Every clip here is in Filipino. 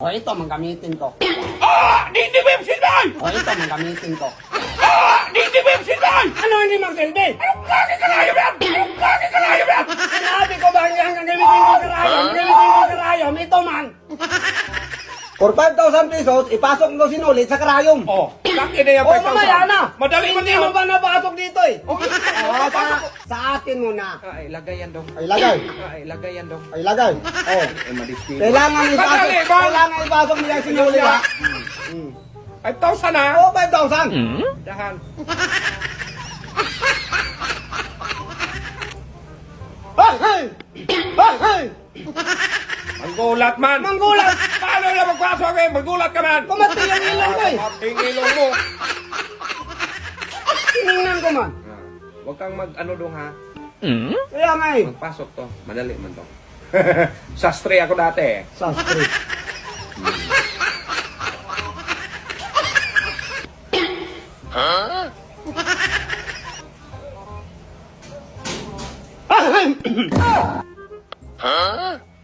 O ito, manggamitin ko. Hindi mo yung silbay! O ito, manggamitin ko. Hindi mo yung silbay! Ano hindi magsilbi? Anong klase karayom yan? Anong klase karayom yan? Sinabi ko ba hanggang gagamitin ko karayom? Gagamitin ko karayom, ito man. For 5,000 pesos, ipasok mo sinulit sa karayom. Laki na yan, O, mamaya na. Madali mo Hindi na mo yan. ba napasok dito eh? O, Sa atin muna. Ay, lagay yan dong. Ay, lagay. Ay, lagay yan dong. Ay, lagay. Oh. Madispili. Kailangan ipasok. Madali, man. Kailangan ipasok mo yung sinulit ha. 5,000 na. O, 5,000. Dahan. Hey! Hey! Hey! Manggulat man. Manggulat! Paano na magpasok eh? Manggulat ka man. Kumati yung ilong ko eh. Mating ilong mo. Tinignan ko man. Huwag kang mag-ano dong ha. Kaya nga eh. Magpasok to. Madali man to. Sastre ako dati eh. Sastre.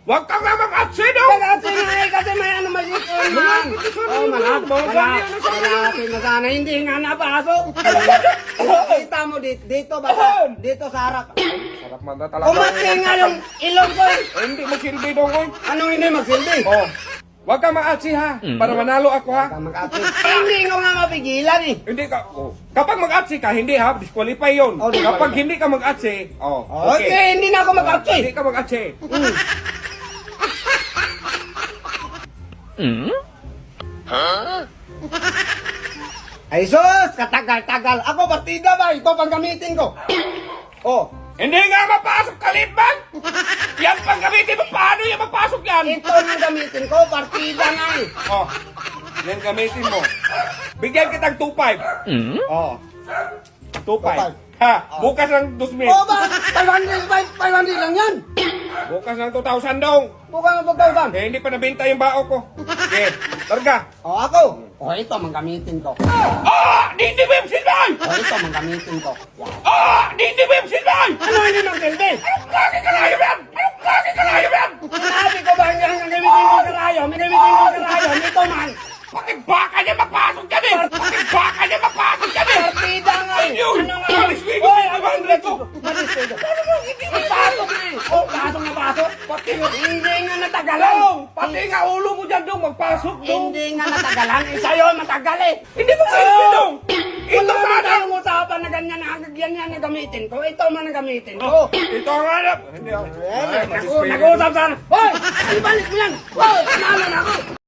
Huwag kang nga mag-atsi dong. Malapit nga eh, kasi may ano masito man. Oh, malapit na sana, hindi nga napasok. Kita mo dito ba? Dito sa harap. Sarap man na talaga. Kumati nga yung ilong ko eh. Hindi mo silbi dong oy. Anong hindi magsilbi? Oh. Huwag kang mag-atsi ha. Para manalo ako ha. Hindi ko nga mapigilan eh. Hindi ka. Oh. Kapag mag-atsi ka, hindi ha. Disqualify yun. Oh, disqualify. Kapag hindi ka mag-atsi, Okay, hindi na ako mag-atsi. Hindi ka mag-atsi. Ay sus, katagal-tagal. Ako partida ba? Ito pang gamitin ko. Oh, Hindi nga mapasok kaliban. Yan pang gamitin mo. Paano yung magpasok yan? ito na gamitin ko, partida nga eh. Oh. Yan gamitin mo. Bigyan kitang 2.5. Oh. 2.5. Ha, bukas ng 2,000. Oh, bakit? 500 lang yan. Bukas ng 2,000 dong. Bukan ng 2,000. Eh, hindi pa nabenta yung bao ko. Okay, larga. Oh, ako. Oh, ito, manggamitin ko. Hindi mo yung silbay! Oh, ito, manggamitin ko. Hindi mo yung silbay! Ano hindi magsilbi? Anong klase karayom yan? Anong klase karayom yan? Sinabi ko ba hanggang gagamitin ko karayom? Gagamitin ko karayom, ito man. Bakit baka niya magpasok dyan eh? Bakit baka niya magpasok dyan eh? Partida nga eh. Ayun! Ano nga? Malis ko Hoy, yung ano 500 dito? ko. Malis ko. Hindi mo Pasok na eh. Oh, pasok na pasok. Pati Hindi nga natagalan. Dong! Pati nga ulo mo dyan dong, magpasok dong! Hindi nga natagalan. Eh, sa'yo matagal eh. Hindi mo silbi dong! Ito Wala naman sana! tayong usapan na ganyan na gamitin ko. Ito man ang gamitin ko. Ito ang hanap! Hindi ako. Nag-uusap sana. Hoy! Ibalik mo yan. Hoy! Panalo na ako.